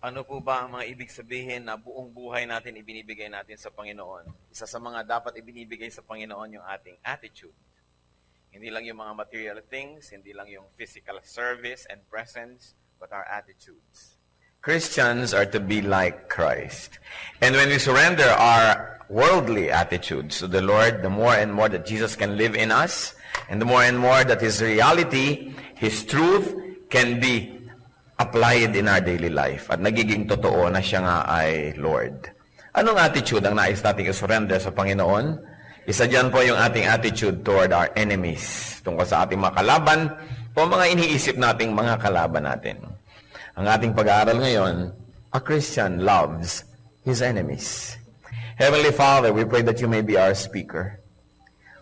Ano po ba ang mga ibig sabihin na buong buhay natin ibinibigay natin sa Panginoon? Isa sa mga dapat ibinibigay sa Panginoon yung ating attitude. Hindi lang yung mga material things, hindi lang yung physical service and presence, but our attitudes. Christians are to be like Christ. And when we surrender our worldly attitudes to the Lord, the more and more that Jesus can live in us, and the more and more that His reality, His truth, can be applied in our daily life. At nagiging totoo na siya nga ay Lord. Anong attitude ang nais natin i-surrender sa Panginoon? Isa dyan po yung ating attitude toward our enemies. Tungkol sa ating mga kalaban o mga iniisip nating mga kalaban natin. Ang ating pag-aaral ngayon, a Christian loves his enemies. Heavenly Father, we pray that you may be our speaker.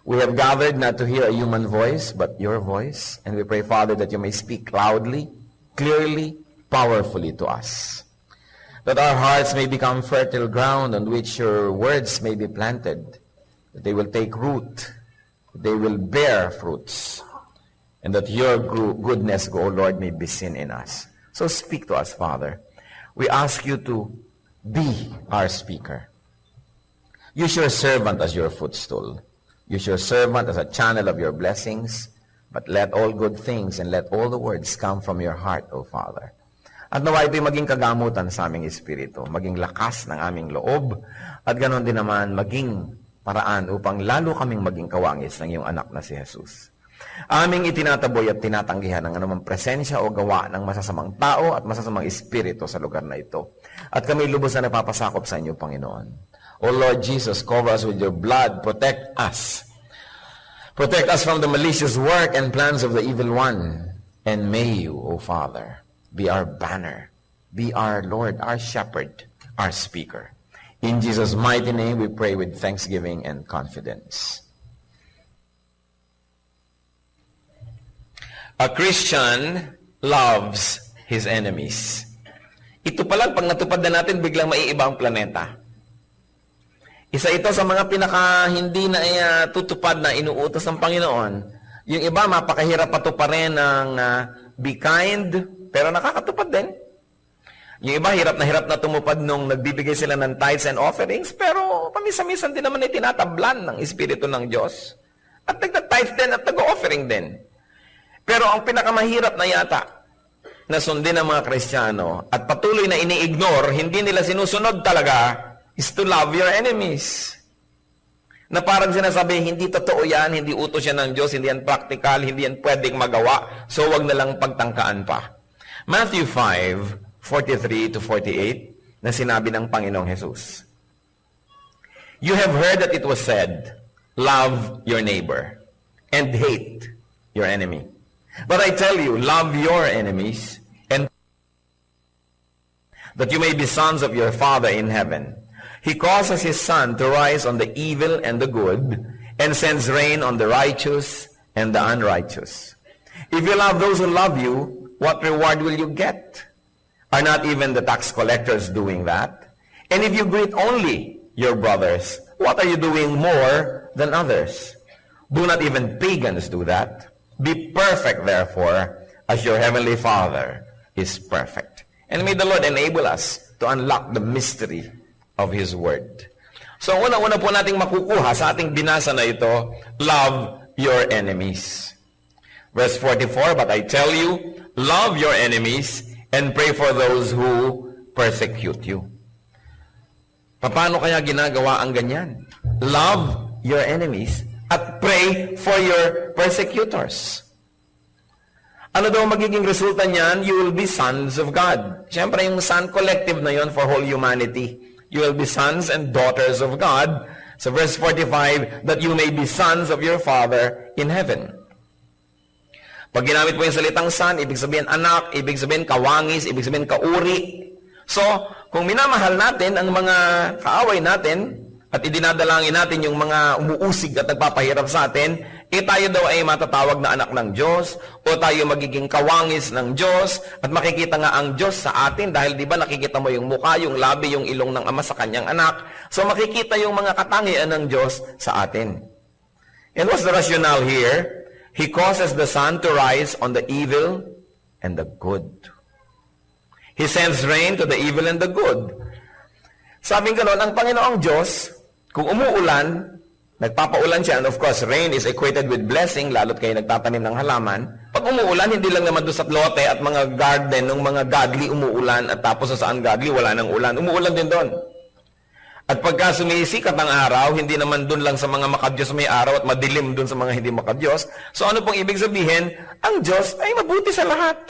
We have gathered not to hear a human voice, but your voice. And we pray, Father, that you may speak loudly, clearly, powerfully to us. That our hearts may become fertile ground on which your words may be planted. That they will take root. That they will bear fruits. And that your goodness, O Lord, may be seen in us. So speak to us, Father. We ask you to be our speaker. Use your servant as your footstool. Use your servant as a channel of your blessings. But let all good things and let all the words come from your heart, O Father. At nawa ito'y maging kagamutan sa aming espiritu, maging lakas ng aming loob, at ganoon din naman maging paraan upang lalo kaming maging kawangis ng iyong anak na si Jesus. Aming itinataboy at tinatanggihan ng anumang presensya o gawa ng masasamang tao at masasamang espiritu sa lugar na ito. At kami lubos na napapasakop sa inyo, Panginoon. O Lord Jesus, cover us with your blood, protect us. Protect us from the malicious work and plans of the evil one. And may you, O Father, be our banner, be our Lord, our shepherd, our speaker. In Jesus' mighty name we pray with thanksgiving and confidence. A Christian loves his enemies. Ito palang pag natupad na natin, biglang maiiba ang planeta. Isa ito sa mga pinaka hindi na tutupad na inuutos ng Panginoon. Yung iba, mapakahirap patuparin ng be kind, pero nakakatupad din. Yung iba, hirap na tumupad nung nagbibigay sila ng tithes and offerings, pero pamisa-misan din naman ay tinatablan ng Espiritu ng Diyos. At nagta-tithe din at nag-offering din. Pero ang pinakamahirap na yata na sundin ng mga Kristiyano at patuloy na ini-ignore, hindi nila sinusunod talaga, is to love your enemies. Na parang sinasabi, hindi totoo yan, hindi utos yan ng Diyos, hindi yan practical, hindi yan pwedeng magawa, so wag na lang pagtangkaan pa. Matthew 5:43-48, na sinabi ng Panginoong Jesus. You have heard that it was said, love your neighbor and hate your enemy. But I tell you, love your enemies and that you may be sons of your Father in heaven. He causes his sun to rise on the evil and the good, and sends rain on the righteous and the unrighteous. If you love those who love you, what reward will you get? Are not even the tax collectors doing that? And if you greet only your brothers, what are you doing more than others? Do not even pagans do that? Be perfect, therefore, as your heavenly Father is perfect. And may the Lord enable us to unlock the mystery of His Word. So, una-una po nating makukuha sa ating binasa na ito, love your enemies. Verse 44, but I tell you, love your enemies and pray for those who persecute you. Paano kaya ginagawa ang ganyan? Love your enemies at pray for your persecutors. Ano daw magiging resulta niyan? You will be sons of God. Siyempre, yung son collective na yon for whole humanity. You will be sons and daughters of God. So verse 45, that you may be sons of your Father in heaven. Pag ginamit po yung salitang son, ibig sabihin anak, ibig sabihin kawangis, ibig sabihin kauri. So, kung minamahal natin ang mga kaaway natin, at idinadalangin natin yung mga umuusig at nagpapahirap sa atin, tayo daw ay matatawag na anak ng Diyos, o tayo magiging kawangis ng Diyos, at makikita nga ang Diyos sa atin, dahil di ba nakikita mo yung mukha, yung labi, yung ilong ng ama sa kanyang anak, so makikita yung mga katangian ng Diyos sa atin. And what's the rationale here? He causes the sun to rise on the evil and the good. He sends rain to the evil and the good. Sabing gano'n, ang Panginoong Diyos, kung umuulan, nagpapaulan siya, and of course, rain is equated with blessing, lalo't kayo nagtatanim ng halaman. Pag umuulan, hindi lang naman doon sa lote at mga garden ng mga godly umuulan, at tapos sa saan godly, wala nang ulan. Umuulan din doon. At pagka sumisikat ang araw, hindi naman doon lang sa mga makadyos may araw at madilim doon sa mga hindi makadyos. So ano pong ibig sabihin? Ang Diyos ay mabuti sa lahat.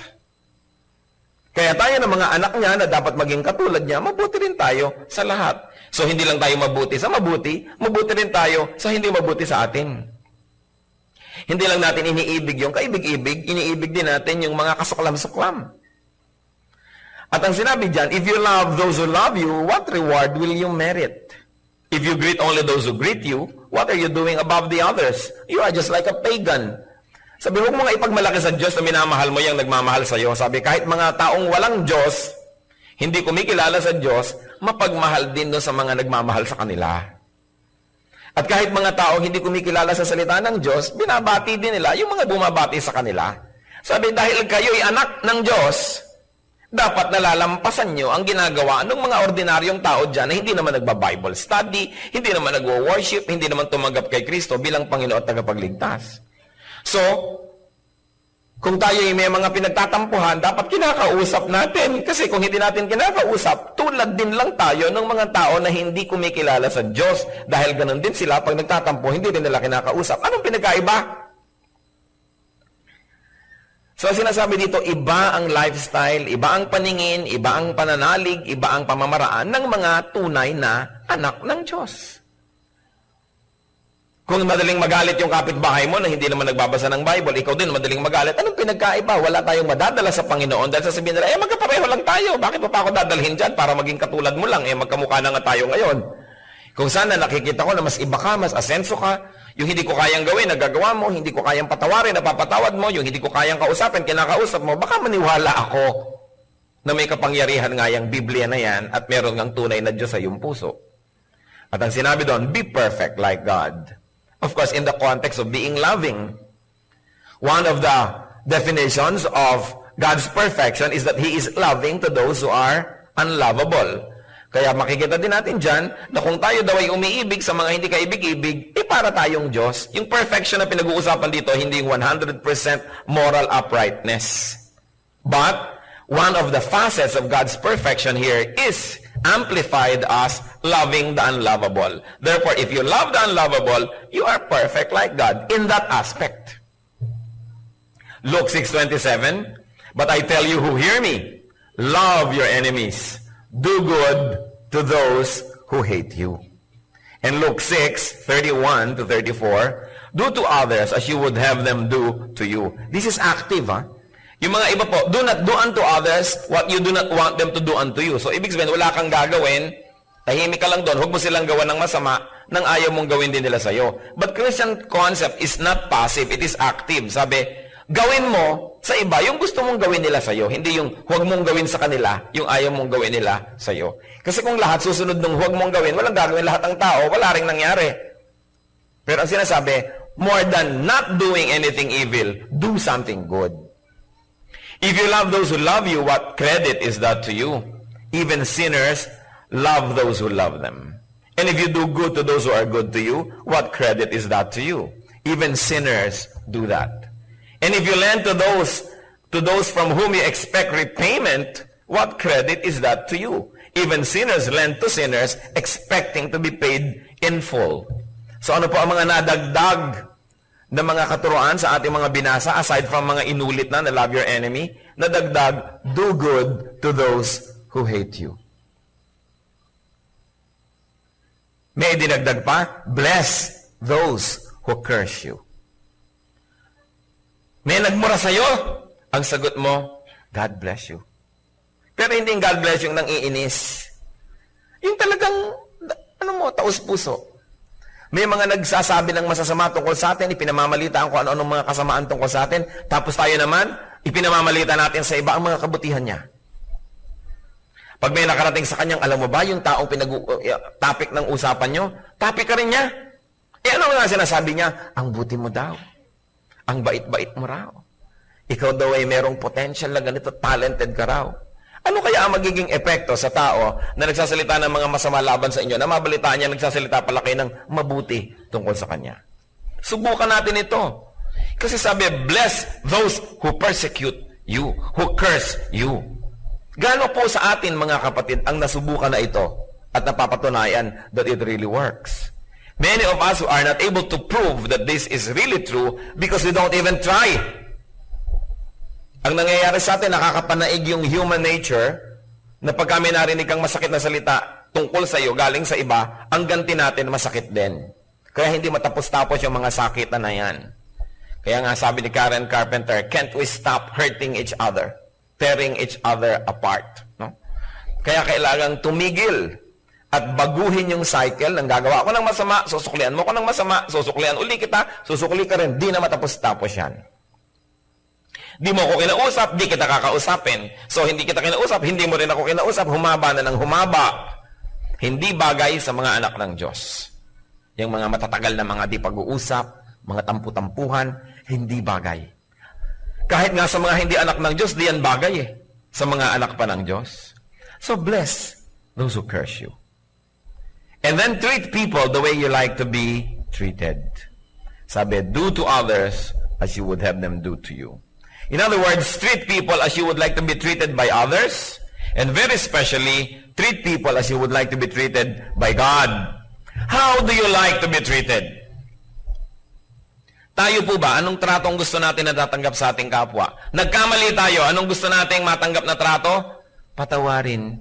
Kaya tayo ng mga anak niya na dapat maging katulad niya, mabuti rin tayo sa lahat. So hindi lang tayo mabuti sa mabuti, mabuti rin tayo sa hindi mabuti sa atin. Hindi lang natin iniibig yung kaibig-ibig, iniibig din natin yung mga kasuklam-suklam. At ang sinabi dyan, if you love those who love you, what reward will you merit? If you greet only those who greet you, what are you doing above the others? You are just like a pagan. Sabi, huwag mo nga ipagmalaki sa Diyos na minamahal mo yung nagmamahal sa iyo. Sabi, kahit mga taong walang Diyos, hindi kumikilala sa Diyos, mapagmahal din doon sa mga nagmamahal sa kanila. At kahit mga taong hindi kumikilala sa salita ng Diyos, binabati din nila yung mga bumabati sa kanila. Sabi, dahil kayo'y anak ng Diyos, dapat nalalampasan nyo ang ginagawa ng mga ordinaryong tao dyan na hindi naman nagba-Bible study, hindi naman nagwo-worship, hindi naman tumanggap kay Kristo bilang Panginoon at tagapagligtas. So, kung tayo may mga pinagtatampuhan, dapat kinakausap natin. Kasi kung hindi natin kinakausap, tulad din lang tayo ng mga tao na hindi kumikilala sa Diyos. Dahil ganun din sila, pag nagtatampo, hindi din nila kinakausap. Anong pinagkaiba? So, sinasabi dito, iba ang lifestyle, iba ang paningin, iba ang pananalig, iba ang pamamaraan ng mga tunay na anak ng Diyos. Kung madaling magalit yung kapitbahay mo na hindi naman nagbabasa ng Bible, ikaw din madaling magalit, anong pinagkaiba? Wala tayong madadala sa Panginoon dahil sasabihin nila, magkapareho lang tayo. Bakit pa ako dadalhin dyan para maging katulad mo lang? Magkamukha na nga tayo ngayon. Kung sana nakikita ko na mas iba ka, mas asenso ka, yung hindi ko kayang gawin, nagagawa mo, hindi ko kayang patawarin, napapatawad mo, yung hindi ko kayang kausapin, kinakausap mo, baka maniwala ako na may kapangyarihan nga yung Biblia na yan at meron ngang tunay na Diyos sa iyong puso. At ang sinabi doon, be perfect like God. Of course, in the context of being loving. One of the definitions of God's perfection is that He is loving to those who are unlovable. Kaya makikita din natin dyan na kung tayo daw ay umiibig sa mga hindi kaibig-ibig, para tayong Diyos. Yung perfection na pinag-uusapan dito, hindi yung 100% moral uprightness. But, one of the facets of God's perfection here is amplified as loving the unlovable. Therefore, if you love the unlovable, you are perfect like God in that aspect. Luke 6:27, but I tell you who hear me, love your enemies, do good to those who hate you. And Luke 6:31 to 34, do to others as you would have them do to you. This is active, ha? Yung mga iba po, do not do unto others what you do not want them to do unto you. So, ibig sabihin, wala kang gagawin, tahimik ka lang doon, huwag mo silang gawa ng masama, nang ayaw mong gawin din nila sa'yo. But Christian concept is not passive, it is active. Sabi, gawin mo sa iba yung gusto mong gawin nila sa'yo, hindi yung huwag mong gawin sa kanila, yung ayaw mong gawin nila sa'yo. Kasi kung lahat susunod ng huwag mong gawin, walang gagawin lahat ng tao, wala ring nangyari. Pero ang sinasabi, more than not doing anything evil, do something good. If you love those who love you, what credit is that to you? Even sinners love those who love them. And if you do good to those who are good to you, what credit is that to you? Even sinners do that. And if you lend to those from whom you expect repayment, what credit is that to you? Even sinners lend to sinners expecting to be paid in full. So ano po ang mga nadagdag na mga katuruan sa ating mga binasa, aside from mga inulit na love your enemy, nadagdag, do good to those who hate you. May dinagdag pa, bless those who curse you. May nagmura sa'yo, ang sagot mo, God bless you. Pero hindi God bless yung nang iinis. Yung talagang, taos puso. May mga nagsasabi ng masasama tungkol sa atin, ipinamamalitaan ko ano-anong mga kasamaan tungkol sa atin, tapos tayo naman, ipinamamalita natin sa iba ang mga kabutihan niya. Pag may nakarating sa kanyang, alam mo ba, yung taong topic ng usapan nyo, topic ka rin niya. Ano nga sinasabi niya? Ang buti mo daw. Ang bait-bait mo raw. Ikaw daw ay merong potential na ganito, talented ka raw. Ano kaya ang magiging epekto sa tao na nagsasalita ng mga masama laban sa inyo, na mabalitaan niya nagsasalita pala kayo ng mabuti tungkol sa kanya? Subukan natin ito. Kasi sabi, bless those who persecute you, who curse you. Gaano po sa atin, mga kapatid, ang nasubukan na ito at napapatunayan that it really works? Many of us who are not able to prove that this is really true because we don't even try. Ang nangyayari sa atin, nakakapanaig yung human nature na pag kami narinig kang masakit na salita tungkol sa iyo, galing sa iba, ang ganti natin masakit din. Kaya hindi matapos-tapos yung mga sakitan na yan. Kaya nga sabi ni Karen Carpenter, can't we stop hurting each other, tearing each other apart? No? Kaya kailangang tumigil at baguhin yung cycle ng gagawa ko ng masama, susuklian mo ko ng masama, susuklian uli kita, susukli ka rin, di na matapos-tapos yan. Di mo ako kinausap, di kita kakausapin. So, hindi kita kinausap, hindi mo rin ako kinausap, humaba na ng humaba. Hindi bagay sa mga anak ng Diyos. Yung mga matatagal na mga di pag-uusap, mga tampu-tampuhan, hindi bagay. Kahit nga sa mga hindi anak ng Diyos, di yan bagay eh. Sa mga anak pa ng Diyos. So, bless those who curse you. And then treat people the way you like to be treated. Sabi, do to others as you would have them do to you. In other words, treat people as you would like to be treated by others, and very especially, treat people as you would like to be treated by God. How do you like to be treated? Tayo po ba, anong tratong gusto natin na tatanggap sa ating kapwa? Nagkamali tayo, anong gusto nating matanggap na trato? Patawarin.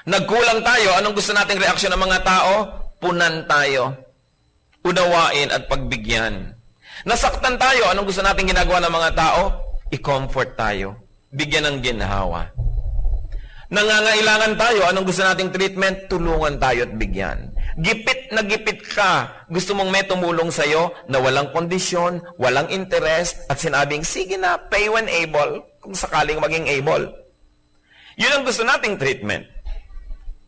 Nagkulang tayo, anong gusto nating reaksyon ng mga tao? Punan tayo. Unawain at pagbigyan. Nasaktan tayo, anong gusto nating ginagawa ng mga tao? I-comfort tayo. Bigyan ng ginhawa. Nangangailangan tayo, anong gusto nating treatment? Tulungan tayo at bigyan. Gipit na gipit ka. Gusto mong may tumulong sa'yo na walang kondisyon, walang interest, at sinabing, sige na, pay when able, kung sakaling maging able. Yun ang gusto nating treatment.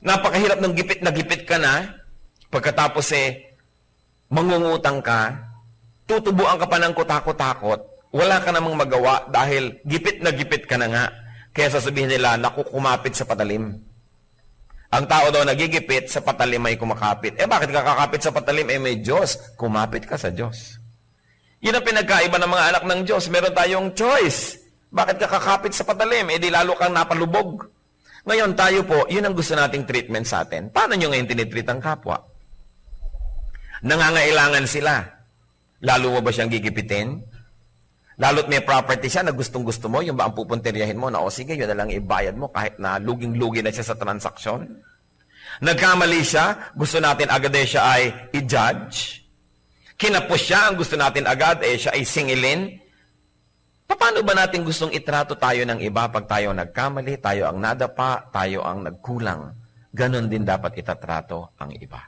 Napakahirap ng gipit na gipit ka na, pagkatapos mangungutang ka, tutubuan ka pa ng kutakot-takot, wala ka namang magawa dahil gipit na gipit ka na nga. Kaya sasabihin nila, naku, kumapit sa patalim. Ang tao daw nagigipit, sa patalim ay kumakapit. Bakit ka kakapit sa patalim? May Diyos. Kumapit ka sa Diyos. Yun ang pinagkaiba ng mga anak ng Diyos. Meron tayong choice. Bakit ka kakapit sa patalim? Di lalo kang napalubog. Ngayon tayo po, yun ang gusto nating treatment sa atin. Paano nyo ngayon tinitreat ang kapwa? Nangangailangan sila. Lalo mo ba siyang gigipitin? Lalo't may property siya na gustong-gusto mo, yung ba ang pupuntiryahin mo na, sige, yun na lang ibayad mo kahit na luging-lugi na siya sa transaksyon? Nagkamali siya, gusto natin agad siya ay i-judge. Kinapos siya, ang gusto natin agad siya ay singilin. Paano ba natin gustong itrato tayo ng iba pag tayo nagkamali, tayo ang nadapa, tayo ang nagkulang? Ganon din dapat itatrato ang iba.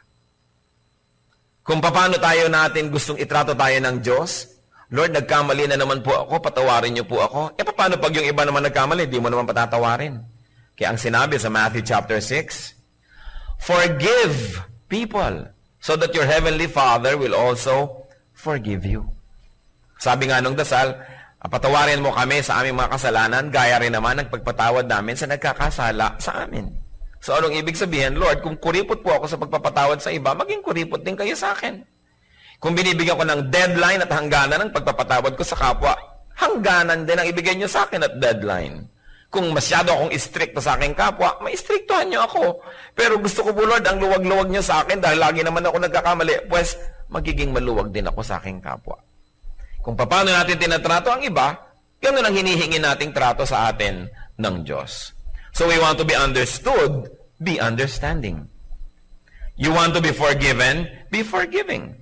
Kung paano tayo natin gustong itrato tayo ng Diyos, Lord, nagkamali na naman po ako, patawarin niyo po ako. Paano pag yung iba naman nagkamali, di mo naman patatawarin? Kaya ang sinabi sa Matthew chapter 6, forgive people so that your heavenly Father will also forgive you. Sabi nga nung dasal, patawarin mo kami sa aming mga kasalanan, gaya rin naman ng pagpatawad namin sa nagkakasala sa amin. So anong ibig sabihin, Lord, kung kuripot po ako sa pagpapatawad sa iba, maging kuripot din kayo sa akin. Kung binibigyan ko ng deadline at hangganan ng pagpapatawad ko sa kapwa, hangganan din ang ibigay nyo sa akin at deadline. Kung masyado akong istrikto sa aking kapwa, maistriktuhan nyo ako. Pero gusto ko po, Lord, ang luwag-luwag nyo sa akin dahil lagi naman ako nagkakamali, pues magiging maluwag din ako sa aking kapwa. Kung paano natin tinatrato ang iba, ganun ang hinihingi nating trato sa atin ng Diyos. So we want to be understood, be understanding. You want to be forgiven, be forgiving.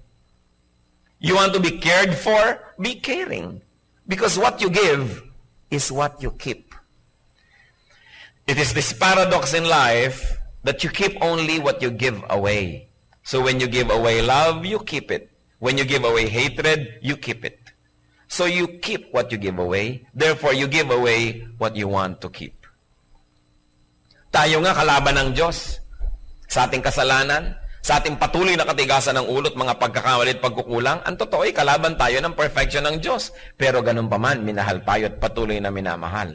You want to be cared for, be caring. Because what you give is what you keep. It is this paradox in life that you keep only what you give away. So when you give away love, you keep it. When you give away hatred, you keep it. So you keep what you give away. Therefore, you give away what you want to keep. Tayo nga kalaban ng Diyos sa ating kasalanan, sa ating patuloy na katigasan ng ulot, mga pagkakamali at pagkukulang. Ang totoo ay kalaban tayo ng perfection ng Diyos. Pero ganun pa man, minahal tayo at patuloy na minamahal.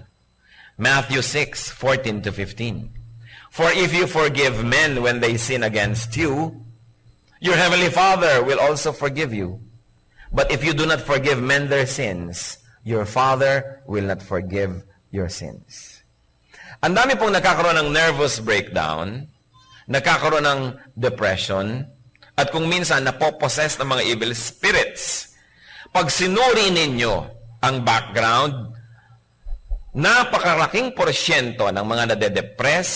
Matthew 6:14 to 15. For if you forgive men when they sin against you, your heavenly Father will also forgive you. But if you do not forgive men their sins, your Father will not forgive your sins. Ang dami pong nakakaroon ng nervous breakdown, nakakaroon ng depression, at kung minsan napopossess ng mga evil spirits. Pag sinuri ninyo ang background, napakalaking porsyento ng mga nade-depress,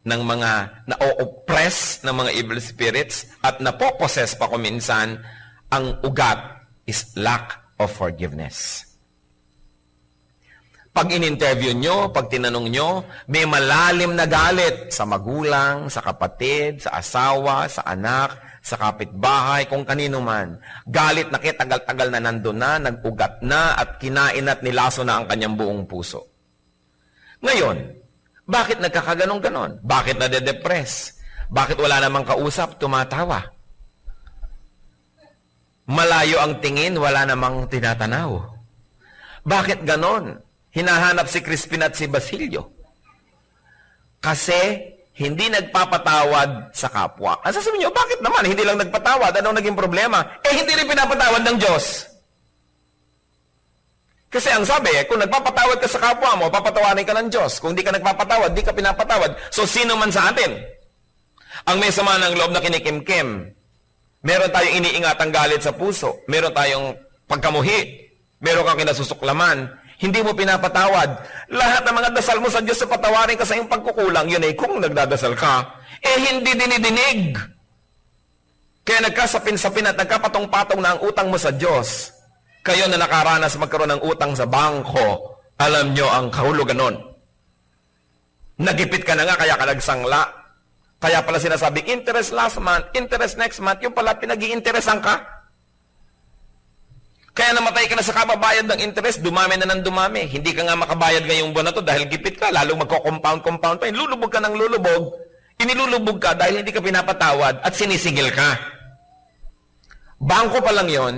ng mga na-oppress ng mga evil spirits, at napopossess pa kung minsan, ang ugat is lack of forgiveness. Pag in-interview nyo, pag tinanong nyo, may malalim na galit sa magulang, sa kapatid, sa asawa, sa anak, sa kapitbahay, kung kanino man. Galit na tagal-tagal na nandun na, nag-ugat na, at kinain at nilaso na ang kanyang buong puso. Ngayon, bakit nagkakaganong-ganon? Bakit nade-depress? Bakit wala namang kausap, tumatawa? Malayo ang tingin, wala namang tinatanaw. Bakit ganon? Hinahanap si Crispin at si Basilio. Kasi hindi nagpapatawad sa kapwa. Ang sasabihin niyo, bakit naman? Hindi lang nagpatawad. Anong naging problema? Hindi rin pinapatawad ng Diyos. Kasi ang sabi, kung nagpapatawad ka sa kapwa mo, papatawarin ka ng Diyos. Kung di ka nagpapatawad, di ka pinapatawad. So, sino man sa atin? Ang may sama ng loob na kinikimkim. Meron tayong iniingatang galit sa puso. Meron tayong pagkamuhi. Meron kang kinasusuklaman. Hindi mo pinapatawad. Lahat ng mga dasal mo sa Diyos sa patawarin ka sa iyong pagkukulang, yun ay kung nagdadasal ka, hindi dinidinig. Kaya nagkasapin-sapin at nagkapatong-patong na ang utang mo sa Diyos. Kayo na nakaranas magkaroon ng utang sa bangko, alam nyo ang kahulugan nun. Nagipit ka na nga, kaya ka nagsangla. Kaya pala sinasabing, interest last month, interest next month, yung pala pinag-i-interesan ka. Kaya namatay ka na sa kababayad ng interest, dumami na ng dumami. Hindi ka nga makabayad ngayong buwan na to dahil gipit ka, lalong magko-compound pa. Lulubog ka ng lulubog, inilulubog ka dahil hindi ka pinapatawad at sinisigil ka. Bangko pa lang yon,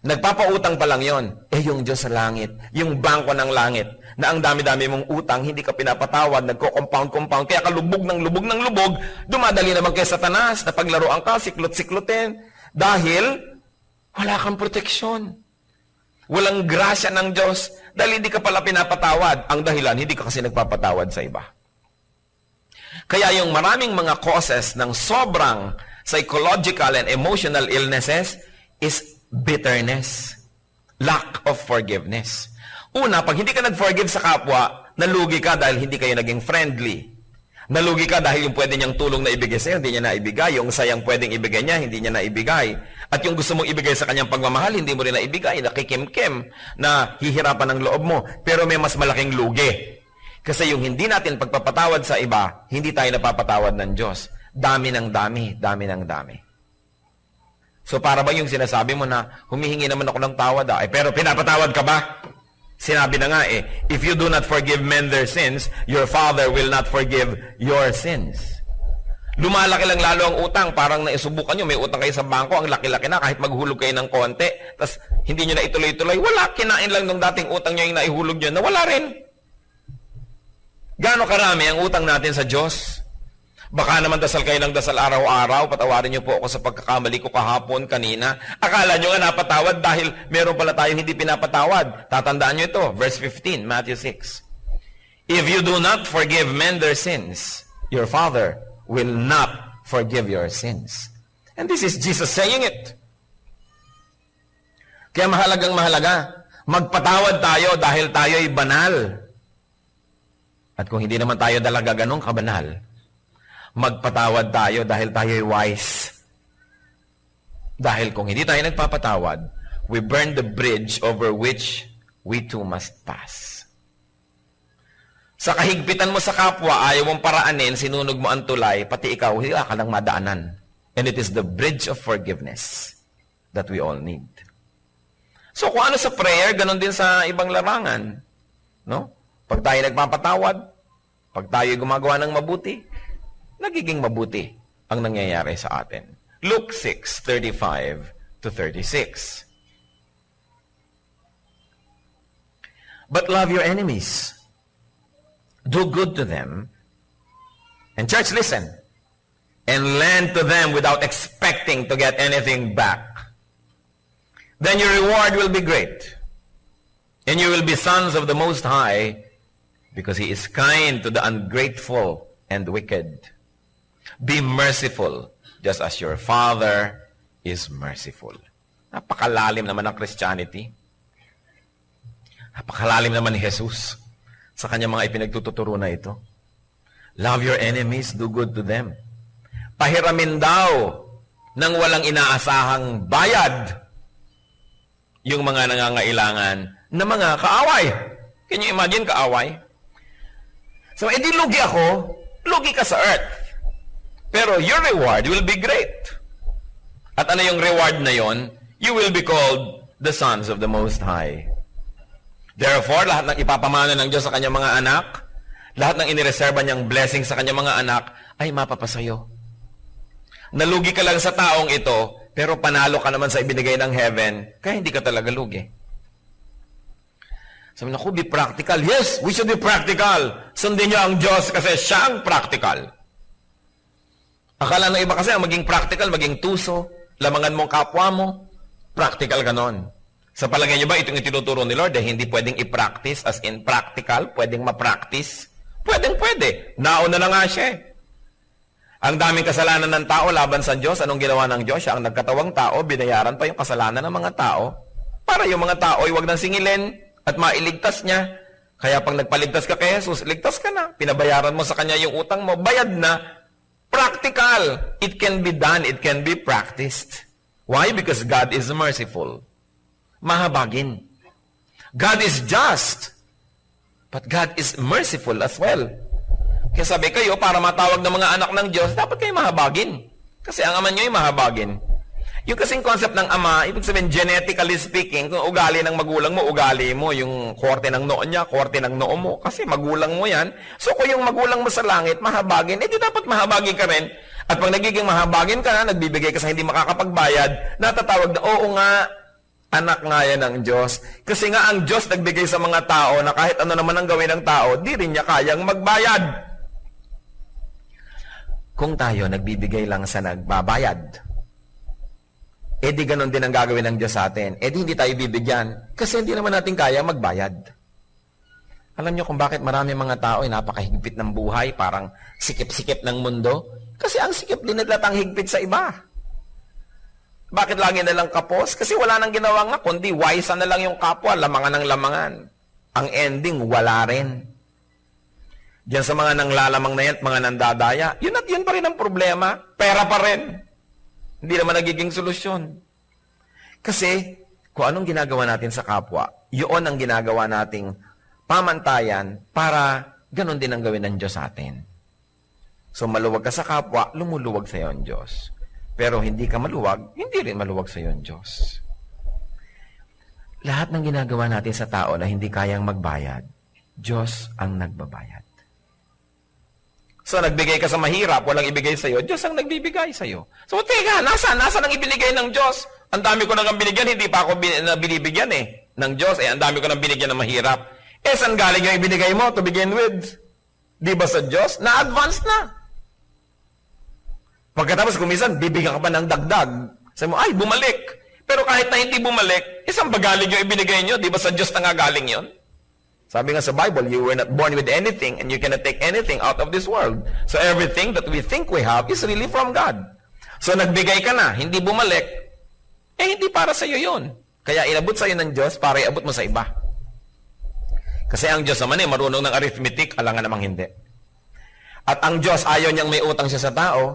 nagpapautang pa lang yon. Yung Diyos sa langit, yung bangko ng langit, na ang dami-dami mong utang, hindi ka pinapatawad, nagko-compound, kaya ka lubog ng lubog, dumadali naman kay Satanas, na paglaruan ka, siklot-siklotin, dahil wala kang proteksyon. Walang grasya ng Diyos dahil hindi ka pala pinapatawad. Ang dahilan, hindi ka kasi nagpapatawad sa iba. Kaya yung maraming mga causes ng sobrang psychological and emotional illnesses is bitterness, lack of forgiveness. Una, pag hindi ka nag-forgive sa kapwa, nalugi ka dahil hindi kayo naging friendly. Nalugi ka dahil yung pwede niyang tulong na ibigay sa'yo, hindi niya naibigay. Yung sayang pwedeng ibigay niya, hindi niya naibigay. At yung gusto mong ibigay sa kanyang pagmamahal, hindi mo rin naibigay. Nakikimkim na hihirapan ng loob mo. Pero may mas malaking lugi. Kasi yung hindi natin pagpapatawad sa iba, hindi tayo napapatawad ng Diyos. Dami ng dami, dami ng dami. So para ba yung sinasabi mo na humihingi naman ako ng tawad, pero pinapatawad ka ba? Sinabi na nga if you do not forgive men their sins, your Father will not forgive your sins. Lumalaki lang lalo ang utang, parang naisubukan nyo, may utang kayo sa bangko, ang laki-laki na, kahit maghulog kayo ng konti, tas hindi nyo na ituloy-tuloy, wala, kinain lang ng dating utang nyo yung naihulog nyo, nawala rin. Gaano karami ang utang natin sa Diyos? Baka naman dasal kayo ng dasal araw-araw, patawarin niyo po ako sa pagkakamali ko kahapon, kanina. Akala niyo nga napatawad dahil meron pala tayong hindi pinapatawad. Tatandaan niyo ito, verse 15, Matthew 6. If you do not forgive men their sins, your Father will not forgive your sins. And this is Jesus saying it. Kaya mahalagang mahalaga, magpatawad tayo dahil tayo'y banal. At kung hindi naman tayo talaga ganong kabanal, magpatawad tayo dahil tayo'y wise. Dahil kung hindi tayo nagpapatawad, we burn the bridge over which we too must pass. Sa kahigpitan mo sa kapwa, ayaw mong paraanin, sinunog mo ang tulay, pati ikaw, hindi ka lang madaanan. And it is the bridge of forgiveness that we all need. So kung ano sa prayer, ganon din sa ibang larangan. No? Pag tayo nagpapatawad, pag tayo gumagawa ng mabuti, nagiging mabuti ang nangyayari sa atin. Luke 6:35 to 36. But love your enemies. do good to them, and church, listen, and lend to them without expecting to get anything back, then your reward will be great, and you will be sons of the Most High, because He is kind to the ungrateful and wicked. Be merciful, just as your Father is merciful. Napakalalim naman ng Christianity. Napakalalim naman ni Jesus sa kanyang mga ipinagtuturo na ito. Love your enemies, do good to them. Pahiramin daw ng walang inaasahang bayad yung mga nangangailangan na mga kaaway. Can you imagine kaaway? So, edi lugi ako, lugi ka sa earth. Pero your reward will be great. At ano yung reward na yon? You will be called the sons of the Most High. Therefore, lahat ng ipapamana ng Diyos sa kanyang mga anak, lahat ng inireserba niyang blessing sa kanyang mga anak, ay mapapasayo. Nalugi ka lang sa taong ito, pero panalo ka naman sa ibinigay ng heaven, kaya hindi ka talaga lugi. Sabi naku, be practical. Yes, we should be practical. Sundin niyo ang Diyos kasi siya ang practical. Akala ng iba kasi ang maging practical, maging tuso, lamangan mong kapwa mo, practical ka nun. Sa palagay niyo ba, itong itinuturo ni Lord, hindi pwedeng i-practice, as in practical, pwedeng ma-practice? Pwede. Nauna na nga siya. Ang daming kasalanan ng tao laban sa Diyos, anong ginawa ng Diyos? Siya ang nagkatawang tao, binayaran pa yung kasalanan ng mga tao, para yung mga tao ay huwag nang singilin at mailigtas niya. Kaya pag nagpaligtas ka kay Jesus, ligtas ka na. Pinabayaran mo sa Kanya yung utang mo, bayad na. Practical. It can be done, it can be practiced. Why? Because God is merciful. Mahabagin. God is just, but God is merciful as well. Kaya sabi kayo, para matawag ng mga anak ng Diyos, dapat kayo mahabagin. Kasi ang ama nyo ay mahabagin. Yung kasing concept ng ama, ibig sabihin, genetically speaking, kung ugali ng magulang mo, ugali mo, yung korte ng noo niya, korte ng noo mo, kasi magulang mo yan. So kung yung magulang mo sa langit, mahabagin, di dapat mahabagin ka rin. At pag nagiging mahabagin ka na, nagbibigay ka sa hindi makakapagbayad, natatawag na, oo nga, anak nga yan ng Diyos. Kasi nga ang Diyos nagbigay sa mga tao na kahit ano naman ang gawin ng tao, di rin niya kayang magbayad. Kung tayo nagbibigay lang sa nagbabayad, di ganon din ang gagawin ng Diyos sa atin. Di hindi tayo bibigyan kasi hindi naman natin kaya magbayad. Alam niyo kung bakit marami mga tao ay napakahigpit ng buhay, parang sikip-sikip ng mundo? Kasi ang sikip din nila tang higpit sa iba. Bakit lagi na lang kapos? Kasi wala nang ginawa nga, kundi wise na lang yung kapwa, lamangan ng lamangan. Ang ending, wala rin. Diyan sa mga nanglalamang na yan at mga nandadaya, yun at yun pa rin ang problema. Pera pa rin. Hindi naman nagiging solusyon. Kasi, kung anong ginagawa natin sa kapwa, yun ang ginagawa nating pamantayan para ganon din ang gawin ng Diyos sa atin. So, maluwag ka sa kapwa, lumuluwag sa iyo ang Diyos. Pero hindi ka maluwag, hindi rin maluwag sa iyo ang Diyos. Lahat ng ginagawa natin sa tao na hindi kayang magbayad, Diyos ang nagbabayad. So, nagbigay ka sa mahirap, walang ibigay sa iyo, Diyos ang nagbibigay sa iyo. So, teka, nasaan ang ibinigay ng Diyos? Ang dami ko nang binigyan, hindi pa ako binibigyan ng Diyos. Ang dami ko nang binigyan ng mahirap. Saan galing yung ibinigay mo to begin with? Di ba sa Diyos? Na-advance na. Pagkatapos kumisan, bibigyan ka pa ng dagdag. Sabi mo, ay, bumalik. Pero kahit na hindi bumalik, saan ba galing yung ibinigay nyo? Di ba sa Diyos na nga galing yun? Sabi nga sa Bible, you were not born with anything and you cannot take anything out of this world. So everything that we think we have is really from God. So nagbigay ka na, hindi bumalik, hindi para sa iyo yun. Kaya inabot sa iyo ng Diyos para iabot mo sa iba. Kasi ang Diyos naman marunong ng arithmetic, alangan namang hindi. At ang Diyos, ayaw niyang may utang siya sa tao.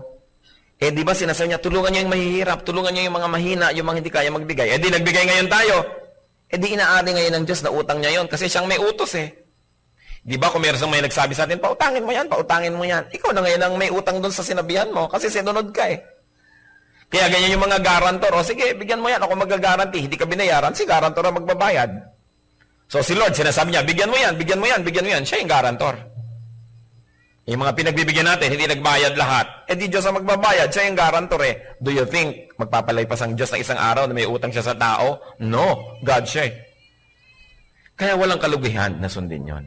Di ba sinasabi niya, tulungan niyo yung mahihirap, tulungan niyo yung mga mahina, yung mga hindi kaya magbigay. Di nagbigay ngayon tayo. Di inaari ngayon ng Diyos na utang niya yon kasi siyang may utos Di ba kung meron may nagsabi sa atin, pautangin mo yan, pautangin mo yan. Ikaw na ngayon ang may utang doon sa sinabihan mo kasi sinunod ka Kaya ganyan yung mga garantor. O sige, bigyan mo yan, ako magagaranti. Hindi ka binayaran, si garantor ang magbabayad. So si Lord, sinasabi niya, bigyan mo yan, bigyan mo yan, bigyan mo yan. Siya yung garantor. Yung mga pinagbibigyan natin, hindi nagbayad lahat. Di Diyos ang magbabayad, siya yung garantor Do you think magpapalaypas ang Diyos ng isang araw na may utang siya sa tao? No, God siya Kaya walang kalugihan na sundin yon.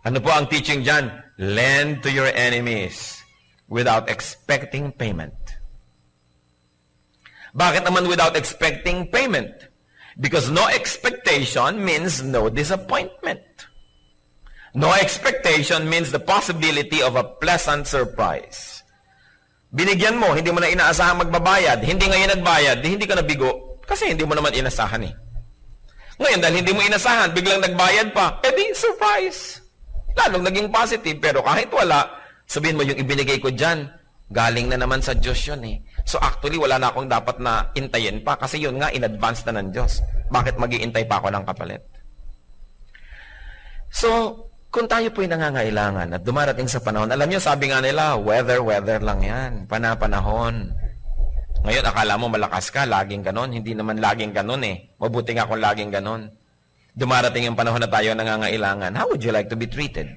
Ano po ang teaching dyan? Lend to your enemies without expecting payment. Bakit naman without expecting payment? Because no expectation means no disappointment. No expectation means the possibility of a pleasant surprise. Binigyan mo, hindi mo na inaasahang magbabayad. Hindi ngayon nagbayad, hindi ka nabigo. Kasi hindi mo naman inasahan eh. Ngayon, dahil hindi mo inasahan, biglang nagbayad pa, edi surprise. Lalong naging positive, pero kahit wala, sabihin mo yung ibinigay ko dyan, galing na naman sa Diyos yun eh. So actually, wala na akong dapat na intayin pa kasi yun nga, in advance na ng Diyos. Bakit mag-iintay pa ako ng kapalit? So, kung tayo po'y nangangailangan at dumarating sa panahon, alam niyo, sabi nga nila, weather lang yan. Panahon. Ngayon, akala mo malakas ka, laging ganon. Hindi naman laging ganon eh. Mabuti nga kung laging ganon. Dumarating yung panahon na tayo nangangailangan. How would you like to be treated?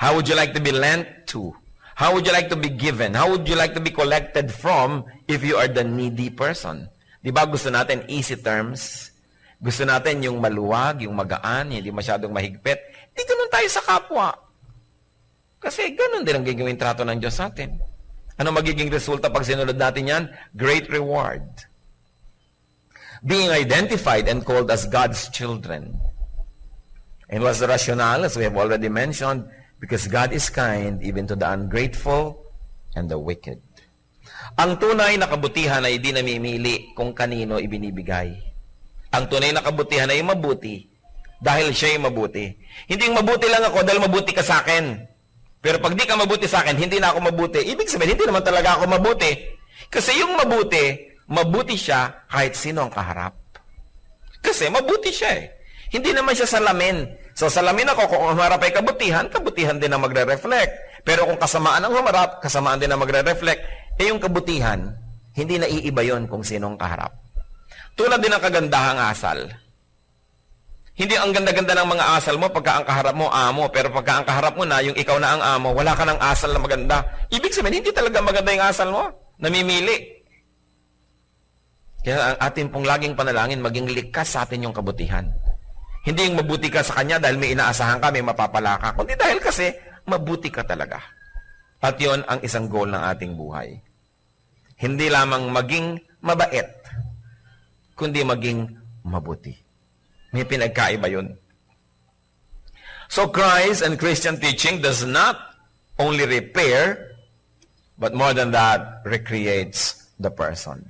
How would you like to be lent to? How would you like to be given? How would you like to be collected from if you are the needy person? Di ba gusto natin easy terms? Gusto natin yung maluwag, yung magaan, hindi masyadong mahigpit. Di ganun tayo sa kapwa. Kasi ganun din ang gagawin trato ng Diyos sa atin. Ano magiging resulta pag sinunod natin yan? Great reward. Being identified and called as God's children. And what's the rationale? As we have already mentioned, because God is kind even to the ungrateful and the wicked. Ang tunay na kabutihan ay di namimili kung kanino ibinibigay. Ang tunay na kabutihan ay mabuti dahil siya ay mabuti. Hindi mabuti lang ako dahil mabuti ka sa akin. Pero pag di ka mabuti sa akin, hindi na ako mabuti. Ibig sabihin, hindi naman talaga ako mabuti. Kasi yung mabuti siya kahit sino ang kaharap. Kasi mabuti siya eh. Hindi naman siya salamin. So salamin ako, kung humarap ay kabutihan, kabutihan din ang magre-reflect. Pero kung kasamaan ang humarap, kasamaan din ang magre-reflect. Eh yung kabutihan, hindi na iiba yon kung sinong kaharap. Tulad din ng kagandahang asal. Hindi ang ganda-ganda ng mga asal mo pagka ang kaharap mo, amo. Pero pagka ang kaharap mo na, yung ikaw na ang amo, wala ka ng asal na maganda. Ibig sabihin, hindi talaga maganda yung asal mo. Namimili. Kaya ang ating pong laging panalangin, maging likas sa atin yung kabutihan. Hindi yung mabuti ka sa kanya dahil may inaasahan ka, may mapapala ka. Kundi dahil kasi, mabuti ka talaga. At yon ang isang goal ng ating buhay. Hindi lamang maging mabait, kundi maging mabuti. May pinagkaiba yun. So Christ and Christian teaching does not only repair, but more than that, recreates the person.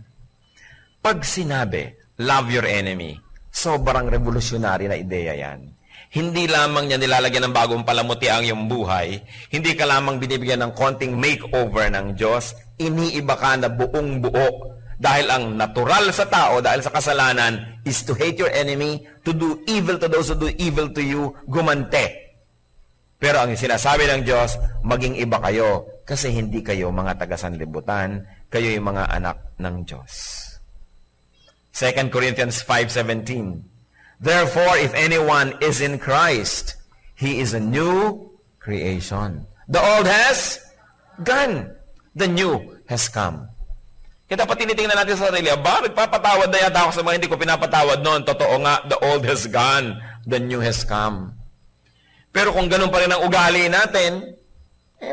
Pag sinabi, love your enemy, sobrang revolutionary na ideya yan. Hindi lamang niya nilalagyan ng bagong palamuti ang iyong buhay, hindi ka lamang binibigyan ng konting makeover ng Diyos, iniiba ka na buong buo. Dahil ang natural sa tao, dahil sa kasalanan, is to hate your enemy, to do evil to those who do evil to you, gumante. Pero ang sinasabi ng Diyos, maging iba kayo, kasi hindi kayo mga taga-sanlibutan, kayo yung mga anak ng Diyos. 2 Corinthians 5:17. Therefore, if anyone is in Christ, he is a new creation. The old has gone. The new has come. Kaya dapat tinitingnan natin sa sarili, nagpapatawad na yata ako sa mga hindi ko pinapatawad noon. Totoo nga, the old has gone, the new has come. Pero kung ganun pa rin ang ugali natin,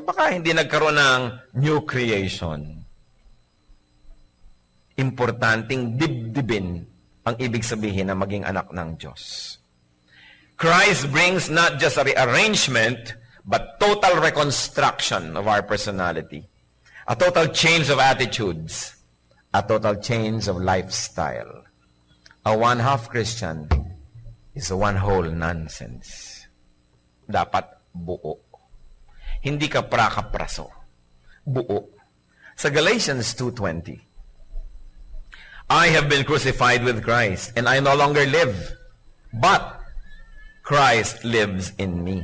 baka hindi nagkaroon ng new creation. Importanteng dibdibin ang ibig sabihin na maging anak ng Diyos. Christ brings not just a rearrangement, but total reconstruction of our personality. A total change of attitudes. A total change of lifestyle. A one-half Christian is a one-whole nonsense. Dapat buo. Hindi ka prakapraso. Buo. Sa Galatians 2:20, I have been crucified with Christ, and I no longer live, but Christ lives in me.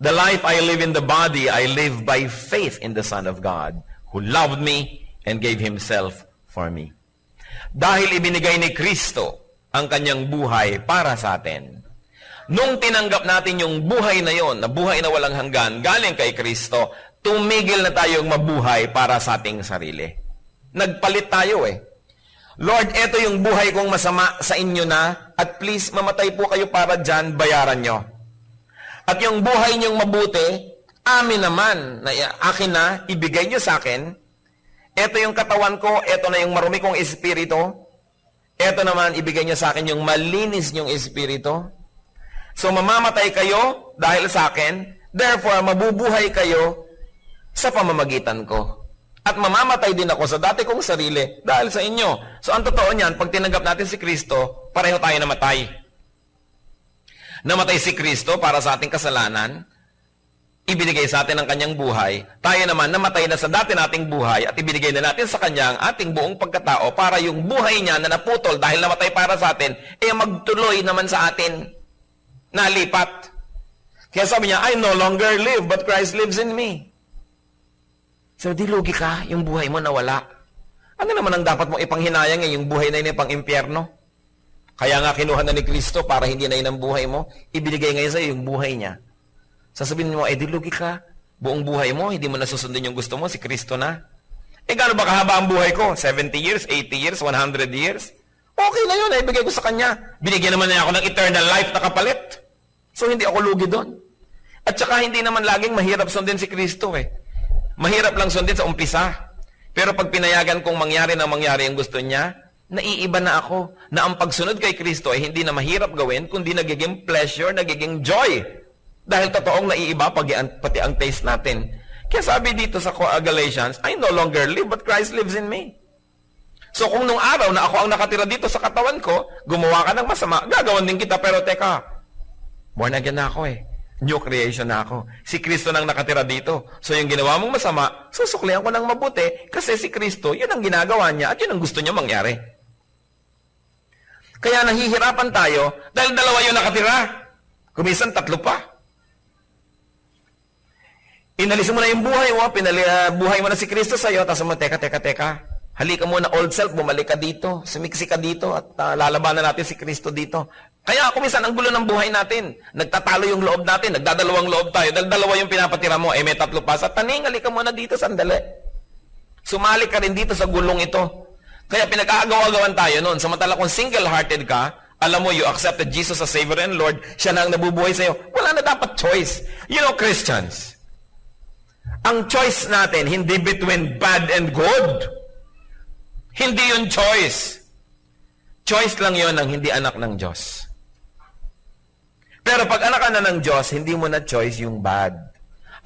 The life I live in the body, I live by faith in the Son of God, who loved me and gave Himself for me. Dahil ibinigay ni Kristo ang kanyang buhay para sa atin. Nung tinanggap natin yung buhay na yon, na buhay na walang hanggan, galing kay Kristo, tumigil na tayong mabuhay para sa ating sarili. Nagpalit tayo eh. Lord, eto yung buhay kong masama sa inyo na, at please, mamatay po kayo para dyan, bayaran nyo. At yung buhay niyong mabuti, amin naman, na akin na, ibigay niyo sa akin. Ito yung katawan ko, ito na yung marumi kong espiritu. Ito naman, ibigay niyo sa akin yung malinis niyong espiritu. So, mamamatay kayo dahil sa akin. Therefore, mabubuhay kayo sa pamamagitan ko. At mamamatay din ako sa dati kong sarili dahil sa inyo. So, ang totoo niyan, pag tinanggap natin si Kristo, pareho tayo namatay. Namatay si Kristo para sa ating kasalanan, ibinigay sa atin ang kanyang buhay. Tayo naman, namatay na sa dati nating buhay at ibinigay na natin sa kanya ang ating buong pagkatao para yung buhay niya na naputol dahil namatay para sa atin, magtuloy naman sa atin. Nalipat. Kaya sabi niya, I no longer live, but Christ lives in me. So, di lugi ka, yung buhay mo nawala. Ano naman ang dapat mong ipanghinayang yung buhay na yun pang impyerno? Kaya nga kinuha na ni Kristo para hindi na yun ang buhay mo, ibinigay ngayon sa'yo yung buhay niya. Sasabihin mo, di lugi ka, buong buhay mo, hindi mo nasusundin yung gusto mo, si Kristo na. Gaano ba kahaba ang buhay ko? 70 years, 80 years, 100 years? Okay na yun, ibigay ko sa kanya. Binigyan naman niya ako ng eternal life na kapalit. So, hindi ako lugi doon. At saka, hindi naman laging mahirap sundin si Kristo Mahirap lang sundin sa umpisa. Pero pag pinayagan kong mangyari na mangyari ang gusto niya, naiiba na ako na ang pagsunod kay Kristo ay hindi na mahirap gawin, kundi nagiging pleasure, nagiging joy. Dahil totoong naiiba pati ang taste natin. Kaya sabi dito sa Galatians, I no longer live, but Christ lives in me. So kung nung araw na ako ang nakatira dito sa katawan ko, gumawa ka ng masama, gagawan din kita, pero teka, born again na ako New creation na ako. Si Kristo nang nakatira dito. So yung ginawa mong masama, susuklihan ko ng mabuti kasi si Kristo, yun ang ginagawa niya at yun ang gusto niya mangyari. Kaya nahihirapan tayo dahil dalawa yung nakatira. Kumisan 3 pa. Inalis mo na yung buhay mo, buhay mo na si Kristo sa'yo, tapos mo, teka. Halika muna, old self, bumalik ka dito, sumiksi ka dito, at lalabanan natin si Kristo dito. Kaya ako minsan, ang gulo ng buhay natin. Nagtatalo yung loob natin, nagdadalawang loob tayo, dahil dalawa yung pinapatira mo, may 3 pa. Sa taning, halika muna dito, sandali. Sumali ka rin dito sa gulong ito. Kaya pinag-aagawa-gawan tayo noon. Samantala kung single-hearted ka, alam mo, you accepted Jesus as Savior and Lord, siya na ang nabubuhay sa'yo, wala na dapat choice. You know, Christians, ang choice natin, hindi between bad and good. Hindi yun choice. Choice lang yun ng hindi anak ng Diyos. Pero pag anak ka na ng Diyos, hindi mo na choice yung bad.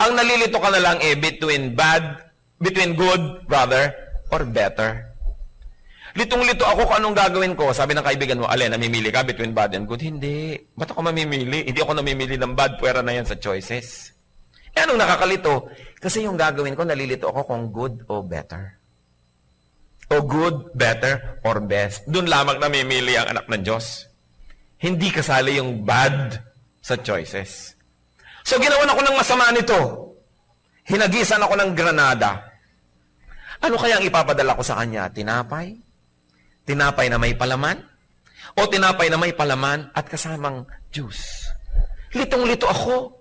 Ang nalilito ka na lang between good, rather, or better. Litong-lito ako kung anong gagawin ko. Sabi ng kaibigan mo, Alin, namimili ka between bad and good? Hindi. Ba't ako mamimili? Hindi ako namimili ng bad, pwera na yan sa choices. Anong nakakalito? Kasi yung gagawin ko, nalilito ako kung good o better. O good, better, or best. Doon lamang namimili ang anak ng Diyos. Hindi kasali yung bad sa choices. So, ginawan ako ng masama nito. Hinagisan ako ng granada. Ano kaya ang ipapadala ko sa kanya? Tinapay? Tinapay na may palaman? O tinapay na may palaman at kasamang juice? Litong-lito ako.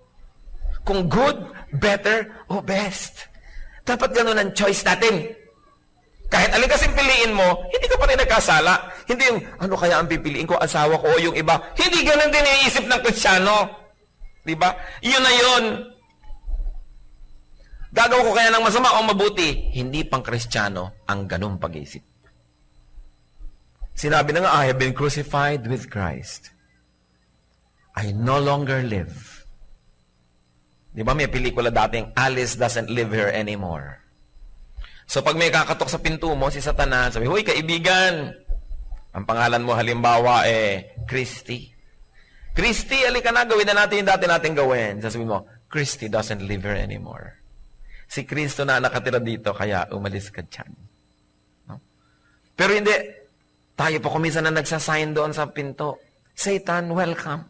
Kung good, better, o best. Dapat ganun ang choice natin. Kahit alin kasing piliin mo, hindi ka pa rin nagkasala. Hindi yung, ano kaya ang pipiliin ko, asawa ko o yung iba. Hindi ganun din iisip ng Kristiyano. Diba? Yun na yun. Gagawa ko kaya ng masama o mabuti. Hindi pang Kristiyano ang ganung pag-iisip. Sinabi na nga, I have been crucified with Christ. I no longer live. Diba may pelikula dating, Alice doesn't live here anymore. So pag may kakatok sa pinto mo, si Satanas, sabi, huy, kaibigan, ang pangalan mo halimbawa Christy. Christy, alika na, gawin na natin yung dati natin gawin. Sasabihin mo, Christy doesn't live here anymore. Si Kristo na nakatira dito, kaya umalis ka dyan. No? Pero hindi, tayo pa kuminsan na nagsasign doon sa pinto. Satan, welcome.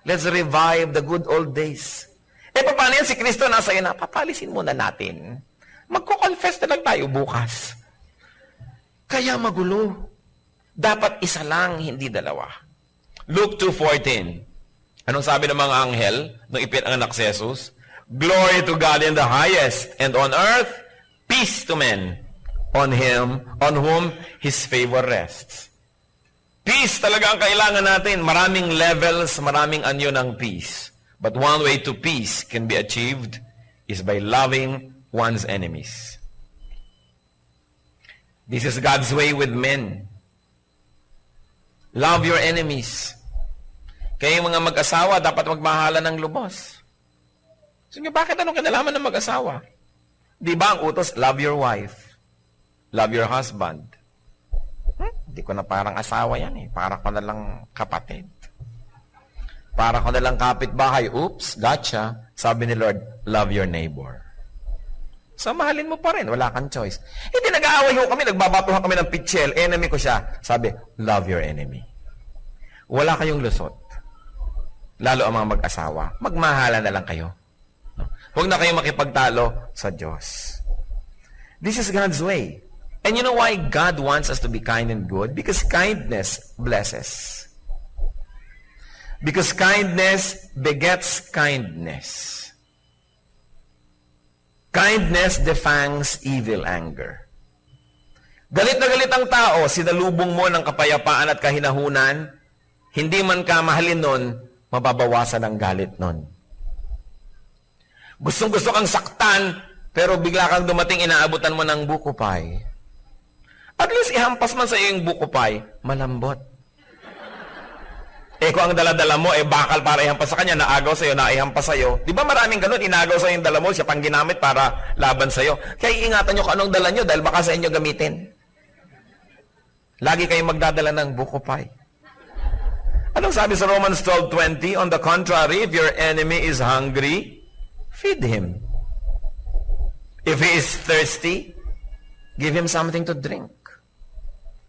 Let's revive the good old days. Paano yan? Si Kristo nasa iyo na, papalisin muna natin. Magko-confess na lang tayo bukas. Kaya magulo. Dapat isa lang, hindi dalawa. Luke 2:14. Anong sabi ng mga anghel nung ipinanganak si Jesus? Glory to God in the highest, and on earth, peace to men, on whom His favor rests. Peace Peace talaga ang kailangan natin. Maraming levels, maraming anyo ng peace. But one way to peace can be achieved is by loving one's enemies. This is God's way with men. Love your enemies. Kaya yung mga mag-asawa, dapat magmahalan ng lubos. So, bakit anong kinalaman ng mag-asawa? Di ba ang utos, love your wife. Love your husband. Hindi ko na parang asawa yan eh. Para ko na lang kapatid. Para ko na lang kapitbahay. Oops, gotcha. Sabi ni Lord, love your neighbor. So, mahalin mo pa rin. Wala kang choice. Hindi nag-aaway ho kami. Nagbabatuhan kami ng pitchel. Enemy ko siya. Sabi, love your enemy. Wala kayong lusot. Lalo ang mga mag-asawa. Magmahala na lang kayo. Huwag na kayong makipagtalo sa Diyos. This is God's way. And you know why God wants us to be kind and good? Because kindness blesses. Because kindness begets kindness. Kindness defangs evil anger. Galit na galit ang tao, sinalubong mo ng kapayapaan at kahinahunan, hindi man ka mahalin nun, mababawasan ang galit nun. Gustong-gusto kang saktan, pero bigla kang dumating, inaabutan mo ng buko pie. At least ihampas man sa iyo yung buko pie, malambot. Kung ang dala-dala mo, bakal para ihampas sa kanya, naagaw sa iyo, naihampas sa iyo. Di ba maraming ganun, inagaw sa iyo yung dala mo, siya pang ginamit para laban sa iyo. Kaya ingatan nyo kung anong dala nyo, dahil baka sa inyo gamitin. Lagi kayong magdadala ng buko pie. Anong sabi sa Romans 12:20? On the contrary, if your enemy is hungry, feed him. If he is thirsty, give him something to drink.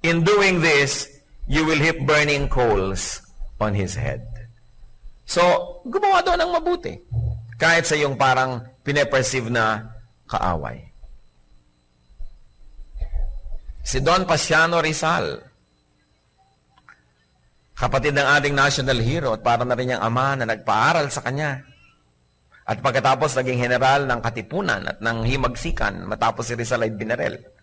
In doing this, you will heap burning coals on his head. So, gumawa doon ng mabuti. Kahit sa yung parang pineperceive na kaaway. Si Don Pasiano Rizal, kapatid ng ating national hero at para na rin niyang ama na nagpaaral sa kanya. At pagkatapos naging general ng Katipunan at ng Himagsikan matapos si Rizal ay binarel.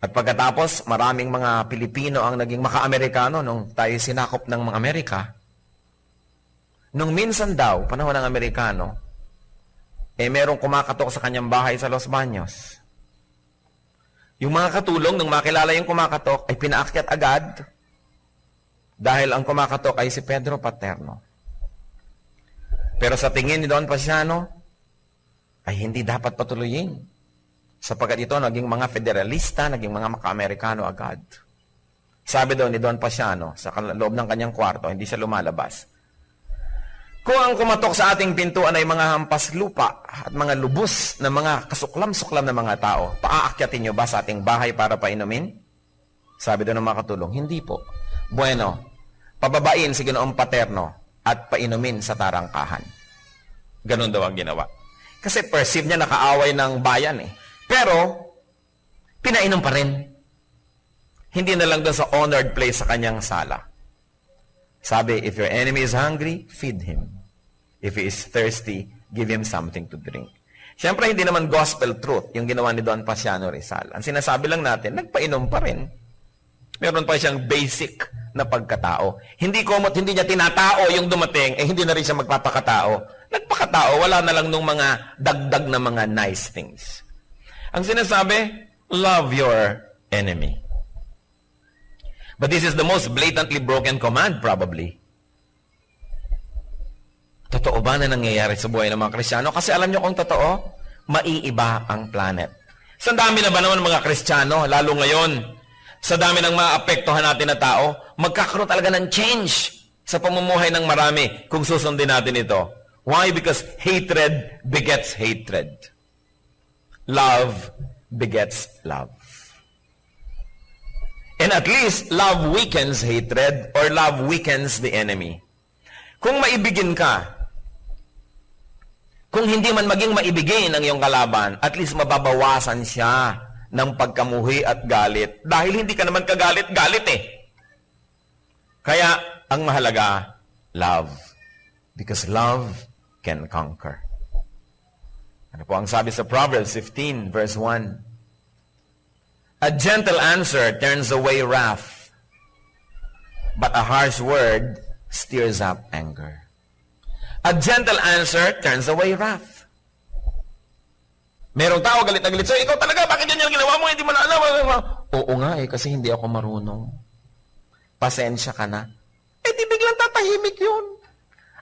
At pagkatapos, maraming mga Pilipino ang naging maka-Amerikano nung tayo sinakop ng mga Amerika. Nung minsan daw, panahon ng Amerikano, merong kumakatok sa kanyang bahay sa Los Baños. Yung mga katulong, nung makilala yung kumakatok, ay pinaakyat agad dahil ang kumakatok ay si Pedro Paterno. Pero sa tingin ni Don Pasiano, ay hindi dapat patuloyin. Sapagkat ito, naging mga federalista, naging mga maka-Amerikano agad. Sabi daw ni Don Pasiano, sa loob ng kanyang kwarto, hindi siya lumalabas. Kung ang kumatok sa ating pintuan ay mga hampas lupa at mga lubos na mga kasuklam-suklam na mga tao, paaakyatin niyo ba sa ating bahay para painumin? Sabi daw ng mga katulong, hindi po. Bueno, pababain si Ginoong Paterno at painumin sa tarangkahan. Ganun daw ang ginawa. Kasi perceive niya nakaaway ng bayan eh. Pero, pinainom pa rin. Hindi na lang doon sa honored place sa kanyang sala. Sabi, if your enemy is hungry, feed him. If he is thirsty, give him something to drink. Siyempre, hindi naman gospel truth yung ginawa ni Don Pasiano Rizal. Ang sinasabi lang natin, nagpainom pa rin. Meron pa siyang basic na pagkatao. Hindi komot, hindi niya tinatao yung dumating, hindi na rin siya magpapakatao. Nagpakatao, wala na lang nung mga dagdag na mga nice things. Ang sinasabi, love your enemy. But this is the most blatantly broken command, probably. Totoo ba na nangyayari sa buhay ng mga Kristiyano? Kasi alam nyo kung totoo, maiiba ang planet. Sa dami na ba naman ng mga Kristiyano, lalo ngayon, sa dami ng maapektuhan natin na tao, magkakaroon talaga ng change sa pamumuhay ng marami kung susundin natin ito. Why? Because hatred begets hatred. Love begets love. And at least, love weakens hatred or love weakens the enemy. Kung maibigin ka, kung hindi man maging maibigin ang iyong kalaban, at least mababawasan siya ng pagkamuhi at galit. Dahil hindi ka naman kagalit-galit eh. Kaya, ang mahalaga, love. Because love can conquer. Ano po ang sabi sa Proverbs 15, verse 1? A gentle answer turns away wrath, but a harsh word stirs up anger. A gentle answer turns away wrath. Merong tao galit na galit. So, ikaw talaga, bakit yan yung ginawa mo? Hindi mo na alam. Oo nga kasi hindi ako marunong. Pasensya ka na. Di biglang tatahimik yun.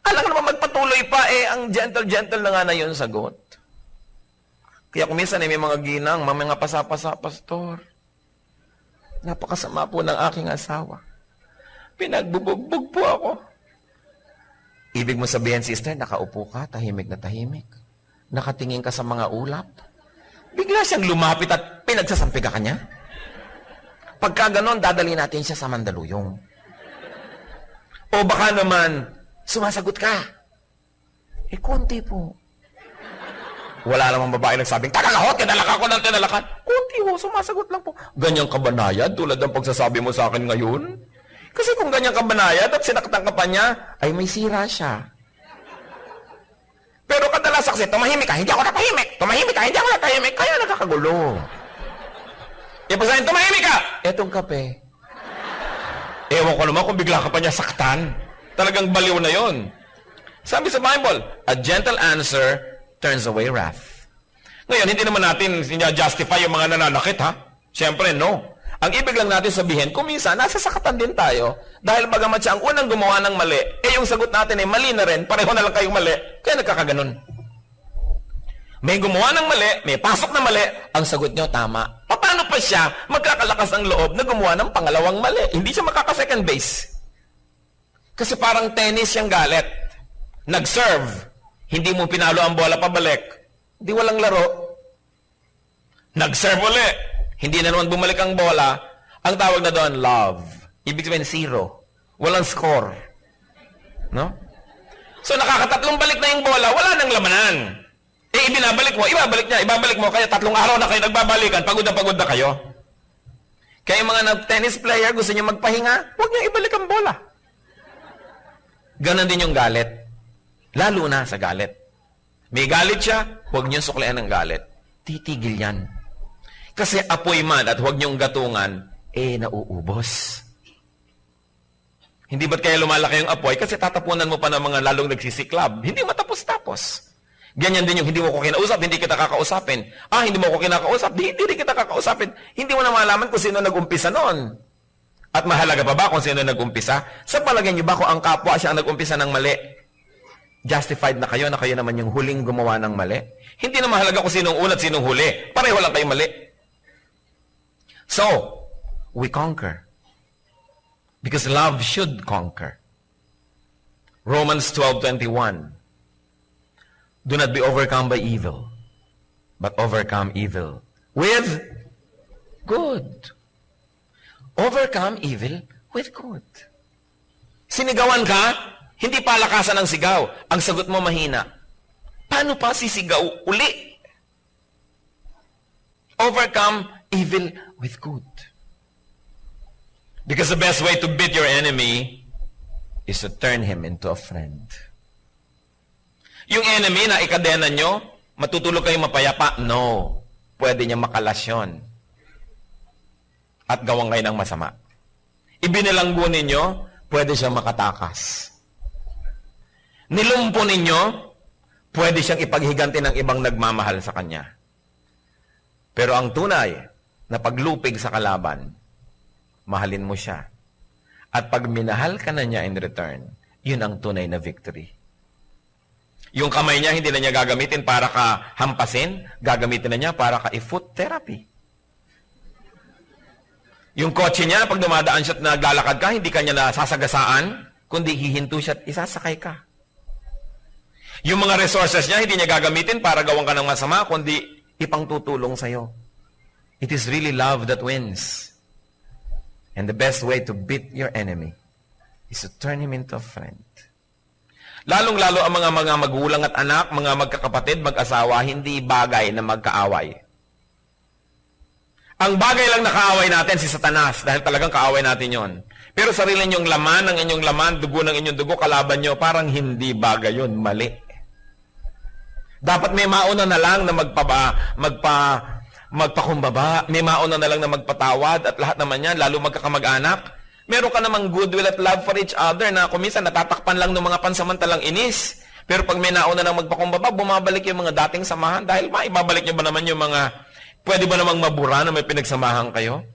Alam ka naman magpatuloy pa, ang gentle na nga na yun sagot. Kaya kung minsan may mga ginang, mga pasapasa, pastor. Napakasama po ng aking asawa. Pinagbubugbog po ako. Ibig mo sabihin, sister, nakaupo ka, tahimik na tahimik. Nakatingin ka sa mga ulap. Bigla siyang lumapit at pinagsasampi ka kanya. Pagka ganon, dadali natin siya sa Mandaluyong. O baka naman, sumasagot ka. Konti po. Wala namang babae nagsabing, tagalahot, tinalaka ko ng tinalakan. Konti ho, sumasagot lang po. Ganyang kabanayad, tulad ng pagsasabi mo sa akin ngayon. Kasi kung ganyang kabanayad at sinaktan ka pa niya, ay may sira siya. Pero kadalas kasi, tumahimik ka, hindi ako natahimik. Tumahimik ka, hindi ako natahimik. Kaya nakakagulo. Ipasahin, tumahimik ka! Etong kape. Ewan ko naman kung bigla ka pa niya saktan. Talagang baliw na yon. Sabi sa Bible, a gentle answer turns away wrath. Ngayon, hindi naman natin justify yung mga nananakit, ha? Siyempre, no. Ang ibig lang natin sabihin, kung minsan, nasasakatan din tayo, dahil bagamat siya ang unang gumawa ng mali, yung sagot natin ay mali na rin, pareho na lang kayong mali, kaya nagkakaganon. May gumawa ng mali, may pasok na mali, ang sagot nyo tama. Paano pa siya magkakalakas ang loob na gumawa ng pangalawang mali? Hindi siya makaka-second base. Kasi parang tennis siyang galit. Nag-serve, hindi mo pinalo ang bola pabalik, di walang laro. Nag-serve uli, hindi na naman bumalik ang bola, ang tawag na doon, love. Ibig sabihin, 0. Walang score. No? So, nakakatatlong balik na yung bola, wala nang lamanan. Ibinabalik mo, ibabalik niya, ibabalik mo, kaya 3 araw na kayo nagbabalikan, pagod na kayo. Kaya yung mga tennis player, gusto niyo magpahinga, huwag niyo ibalik ang bola. Ganon din yung galit. Lalo na sa galit. May galit siya, huwag niyo suklian ng galit. Titigil yan. Kasi apoy man at huwag niyong gatungan, nauubos. Hindi ba't kaya lumalaki yung apoy? Kasi tatapunan mo pa ng mga lalong nagsisiklab. Hindi matapos-tapos. Ganyan din yung hindi mo ko kinausap, hindi kita kakausapin. Hindi mo ko kinakausap, hindi kita kakausapin. Hindi mo na malaman kung sino nag-umpisa noon. At mahalaga pa ba kung sino nag-umpisa? Sa palagay niyo ba kung ang kapwa siya ang nag-umpisa ng mali? Justified na kayo naman yung huling gumawa ng mali? Hindi na mahalaga kung sinong una at sinong huli. Pareho lang kayo mali. So, we conquer. Because love should conquer. Romans 12:21. Do not be overcome by evil, but overcome evil with good. Overcome evil with good. Sinigawan ka? Hindi palakasan ang sigaw. Ang sagot mo mahina. Paano pa sisigaw uli? Overcome evil with good. Because the best way to beat your enemy is to turn him into a friend. Yung enemy na ikadena nyo, matutulog kayong mapayapa? No. Pwede niya makalasyon. At gawang kayo ng masama. Ibinilanggo ninyo, pwede siyang makatakas. Nilumpo ninyo, pwede siyang ipaghiganti ng ibang nagmamahal sa kanya. Pero ang tunay na paglupig sa kalaban, mahalin mo siya. At pag minahal ka na niya in return, yun ang tunay na victory. Yung kamay niya, hindi na niya gagamitin para ka hampasin, gagamitin na niya para ka i-foot therapy. Yung kotse niya, pag dumadaan siya at naglalakad ka, hindi ka niya nasasagasaan, kundi hihinto siya at isasakay ka. Yung mga resources niya, hindi niya gagamitin para gawan ka ng masama, kundi ipangtutulong sa'yo. It is really love that wins. And the best way to beat your enemy is to turn him into a friend. Lalong-lalo ang mga magulang at anak, mga magkakapatid, mag-asawa, hindi bagay na magkaaway. Ang bagay lang na kaaway natin si Satanas, dahil talagang kaaway natin yon. Pero sarili ninyong laman, ng inyong laman, dugo ng inyong dugo, kalaban nyo, parang hindi bagay yon, mali. Dapat may mauna na lang na magpakumbaba, may mauna na lang na magpatawad, at lahat naman yan, lalo magkakamag-anak, Meron ka namang goodwill at love for each other na kuminsan natatakpan lang ng mga pansamantalang inis. Pero pag may nauna nang magpakumbaba, bumabalik yung mga dating samahan dahil maibabalik nyo ba naman yung mga, pwede ba namang mabura na may pinagsamahan kayo?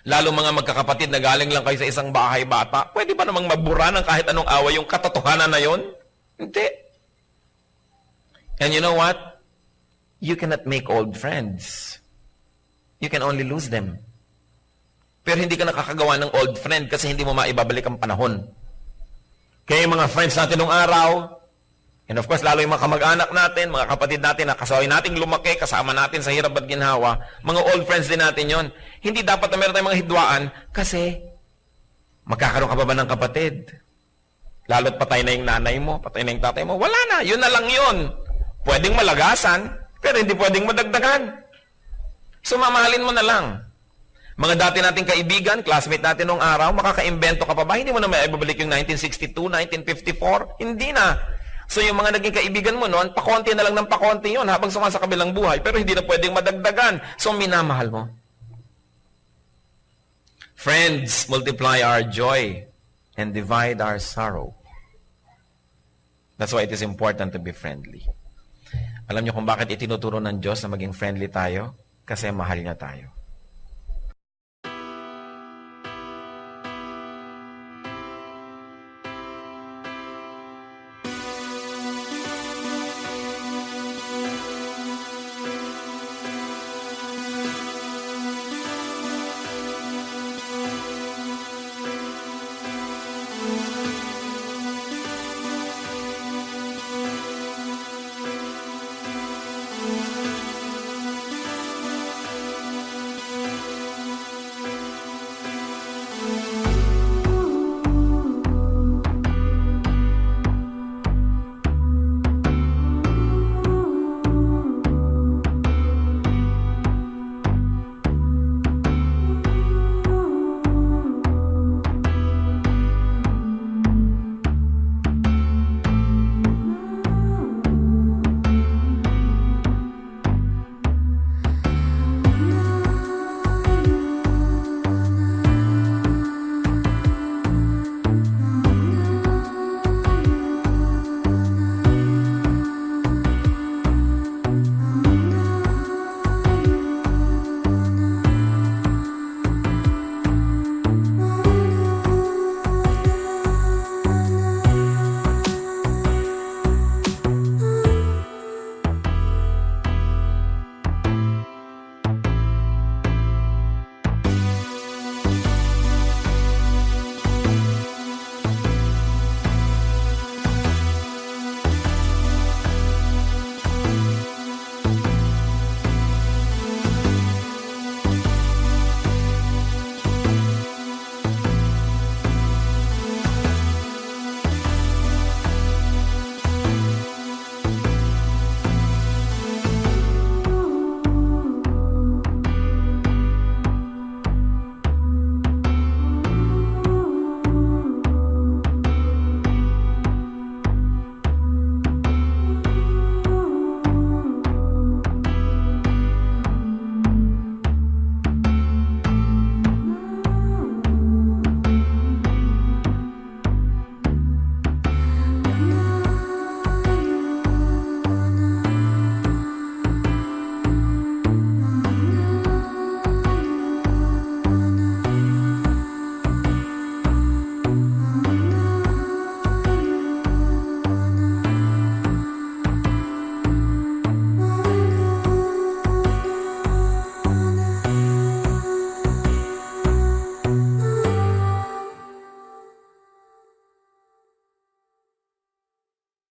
Lalo mga magkakapatid na galing lang kayo sa isang bahay bata, pwede ba namang mabura ng kahit anong away yung katotohanan na yon? Hindi. And you know what? You cannot make old friends. You can only lose them. Pero hindi ka nakakagawa ng old friend kasi hindi mo maibabalik ang panahon. Kaya yung mga friends natin nung araw, and of course, lalo yung mga kamag-anak natin, mga kapatid natin na kasaway nating lumaki, kasama natin sa hirap at ginhawa, mga old friends din natin yon. Hindi dapat na meron tayong mga hidwaan kasi magkakaroon ka pa ba ng kapatid? Lalo't patay na yung nanay mo, patay na yung tatay mo. Wala na, yun na lang yun. Pwedeng malagasan, pero hindi pwedeng madagdagan. So mamahalin mo na lang. Mga dati nating kaibigan, classmate natin nung araw, makaka-imbento ka pa ba? Hindi mo na maibabalik yung 1962, 1954? Hindi na. So yung mga naging kaibigan mo noon, pakonti na lang ng pakonti yun habang sumasa kabilang buhay, pero hindi na pwedeng madagdagan. So minamahal mo. Friends, multiply our joy and divide our sorrow. That's why it is important to be friendly. Alam niyo kung bakit itinuturo ng Diyos na maging friendly tayo? Kasi mahal niya tayo.